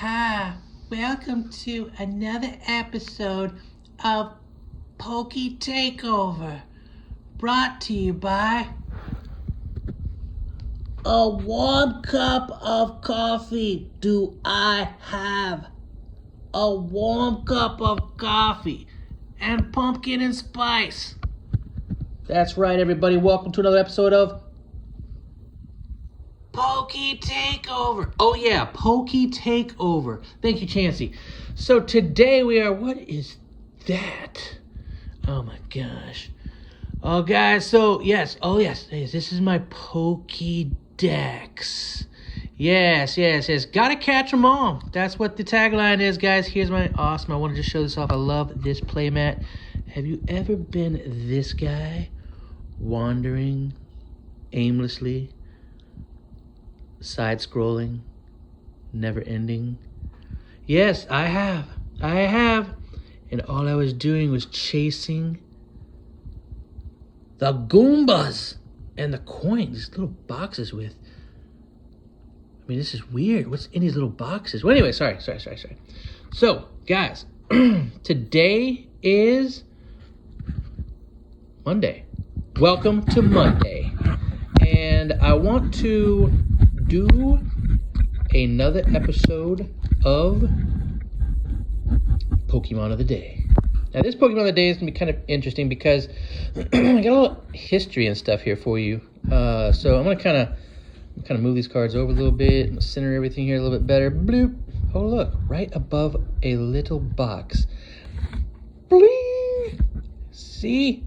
Hi, welcome to another episode of Pokey Takeover, brought to you by a warm cup of coffee. Do I have a warm cup of coffee and pumpkin and spice? That's right, everybody. Welcome to another episode of Pokey Takeover. Oh yeah, Pokey Takeover. Thank you, Chansey. So today we are, what is that? Oh my gosh. Oh guys, so yes, this is my Pokédex. Yes. Gotta catch them all. That's what the tagline is, guys. Here's my awesome, I want to just show this off. I love this playmat. Have you ever been this guy? Wandering aimlessly, side-scrolling, never-ending. Yes, I have. And all I was doing was chasing the Goombas and the coins, these little boxes with. I mean, this is weird. What's in these little boxes? Well, anyway, sorry. So, guys, today is Monday. Welcome to Monday. And I want to do another episode of Pokemon of the Day. Now, this Pokemon of the Day is going to be kind of interesting because I got a little history and stuff here for you. So I'm going to kind of move these cards over a little bit, center everything here a little bit better. Bloop. Oh, look, right above a little box. Bling. See?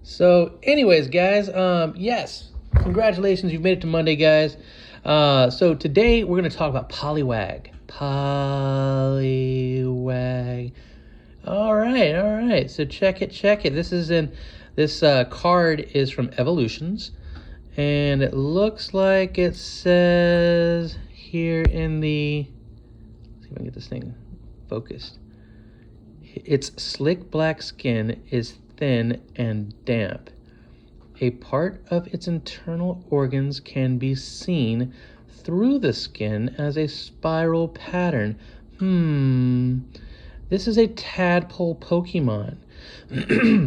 So, anyways, guys, yes, congratulations, you've made it to Monday, guys. So today we're going to talk about Poliwag. Poliwag. All right. So check it. This card is from Evolutions, and it looks like it says here in the. Let's see if I can get this thing focused. Its slick black skin is thin and damp. A part of its internal organs can be seen through the skin as a spiral pattern. This is a tadpole Pokemon.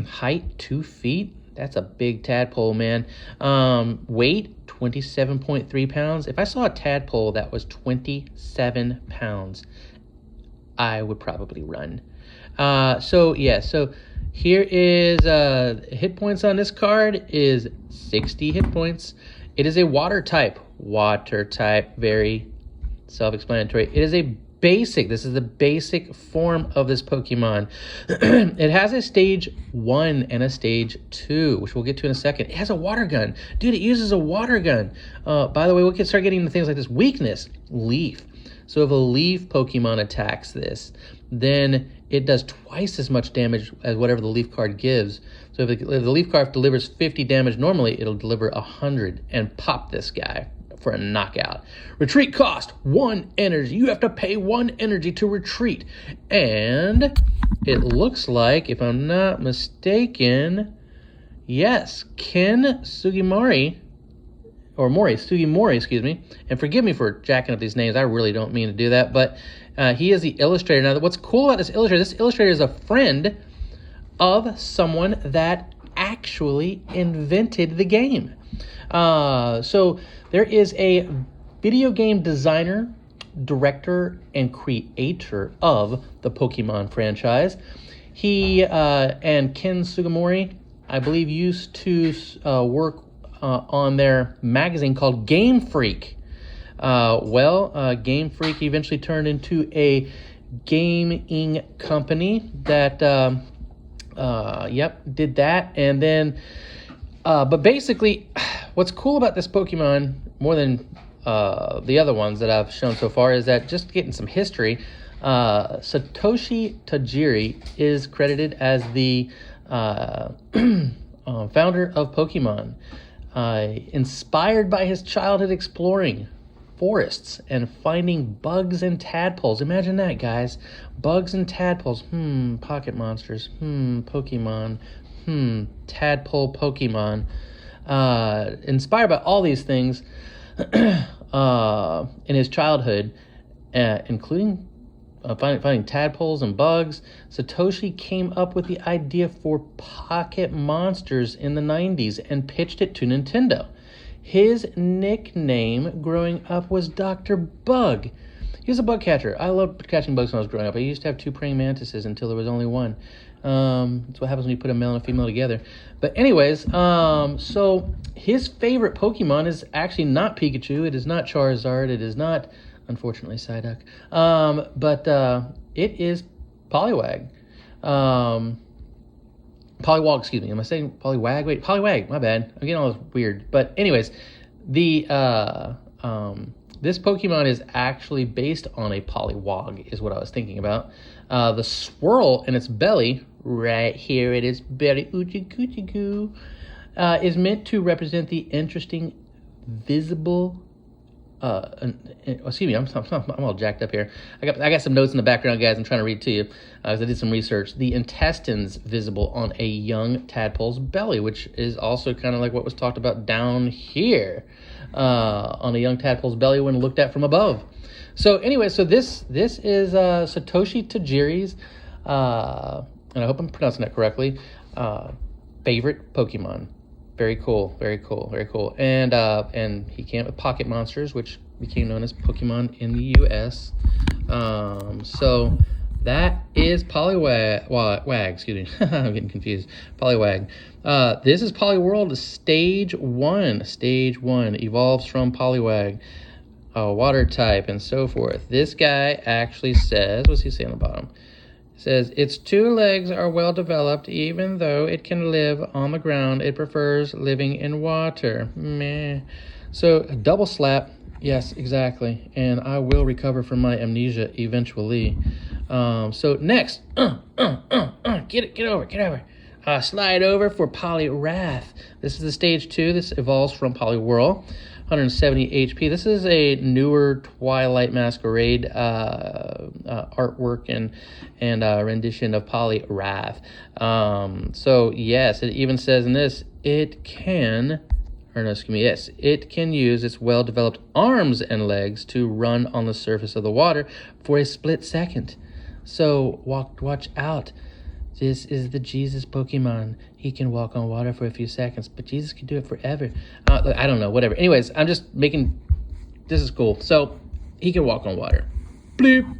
Height 2 feet. That's a big tadpole, man. Weight 27.3 pounds. If I saw a tadpole that was 27 pounds, I would probably run. So here is hit points on this card is 60 hit points. It is a water type, very self-explanatory. It is a basic. This is the basic form of this Pokemon. It has a stage 1 and a stage 2, which we'll get to in a second. It has a water gun. Dude, it uses a water gun. By the way, we can start getting into things like this. Weakness, leaf. So if a leaf Pokemon attacks this, then it does twice as much damage as whatever the leaf card gives. So if the leaf card delivers 50 damage normally, it'll deliver 100 and pop this guy for a knockout. Retreat cost 1 energy. You have to pay 1 energy to retreat. And it looks like, if I'm not mistaken, yes, Ken Sugimori, excuse me, and forgive me for jacking up these names, I really don't mean to do that, but he is the illustrator. Now, what's cool about this illustrator is a friend of someone that actually invented the game. So there is a video game designer, director, and creator of the Pokemon franchise. He and Ken Sugimori, I believe, used to work on their magazine called Game Freak. Game Freak eventually turned into a gaming company that, did that. And then, but basically, what's cool about this Pokemon, more than the other ones that I've shown so far, is that just getting some history, Satoshi Tajiri is credited as the founder of Pokemon. Inspired by his childhood exploring forests and finding bugs and tadpoles. Imagine that, guys. Bugs and tadpoles. Pocket monsters. Pokemon. Tadpole Pokemon. Inspired by all these things in his childhood, including finding tadpoles and bugs. Satoshi came up with the idea for Pocket Monsters in the 90s and pitched it to Nintendo. His nickname growing up was Dr. Bug. He was a bug catcher. I loved catching bugs when I was growing up. I used to have 2 praying mantises until there was only one. That's what happens when you put a male and a female together. But anyways, so his favorite Pokemon is actually not Pikachu. It is not Charizard. It is not, unfortunately, Psyduck. But it is Poliwag. Poliwag, excuse me. Am I saying Poliwag? Wait, Poliwag. My bad. I'm getting all this weird. But anyways, the this Pokemon is actually based on a Poliwag, is what I was thinking about. The swirl in its belly, right here at its belly, oochie coochie goo, is meant to represent the interesting, visible. Excuse me, I'm all jacked up here. I got some notes in the background, guys. I'm trying to read to you because I did some research. The intestines visible on a young tadpole's belly, which is also kind of like what was talked about down here on a young tadpole's belly when looked at from above. So anyway, so this is Satoshi Tajiri's, and I hope I'm pronouncing that correctly, favorite Pokemon. Very cool, very cool, very cool. And he came up with Pocket Monsters, which became known as Pokemon in the U.S. So that is Poliwag, excuse me. I'm getting confused. Poliwag. This is Poliworld Stage 1. Stage 1 evolves from Poliwag, water type, and so forth. This guy actually says, what's he say on the bottom? Says, its 2 legs are well developed, even though it can live on the ground. It prefers living in water. Meh. So, a double slap. Yes, exactly. And I will recover from my amnesia eventually. So, next. Get over. Slide over for Poliwrath. This is the stage 2. This evolves from Poliwhirl. 170 HP. This is a newer Twilight Masquerade artwork and rendition of Poliwrath. So yes, it even says in this it can use its well-developed arms and legs to run on the surface of the water for a split second. So watch out. This is the Jesus Pokemon. He can walk on water for a few seconds, but Jesus can do it forever. I don't know, whatever. Anyways, I'm just making... This is cool. So, he can walk on water. Bleep.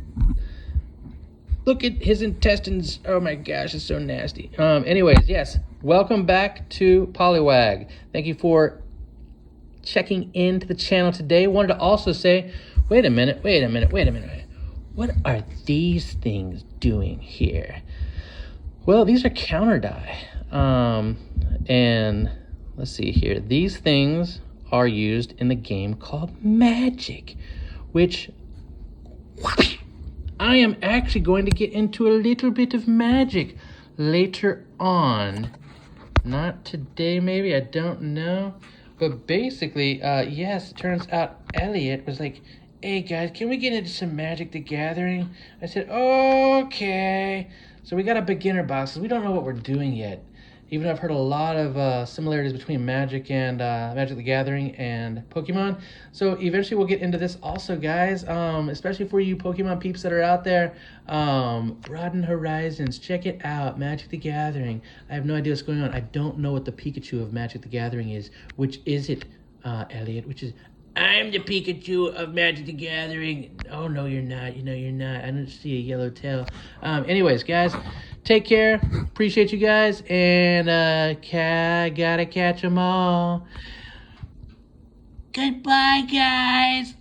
Look at his intestines. Oh my gosh, it's so nasty. Anyways, yes. Welcome back to Poliwag. Thank you for checking into the channel today. Wanted to also say, wait a minute. What are these things doing here? Well, these are counter die. And let's see here. These things are used in the game called Magic, which I am actually going to get into a little bit of Magic later on. Not today, maybe, I don't know. But basically, yes, it turns out Elliot was like, hey guys, can we get into some Magic the Gathering? I said, okay. So we got a beginner box, because we don't know what we're doing yet. Even though I've heard a lot of similarities between Magic and Magic the Gathering and Pokemon. So eventually we'll get into this also, guys. Especially for you Pokemon peeps that are out there. Broaden horizons. Check it out. Magic the Gathering. I have no idea what's going on. I don't know what the Pikachu of Magic the Gathering is. Which is it, Elliot? Which is... I'm the Pikachu of Magic the Gathering. Oh, no, you're not. You're not. I don't see a yellow tail. Anyways, guys, take care. Appreciate you guys. And gotta catch them all. Goodbye, guys.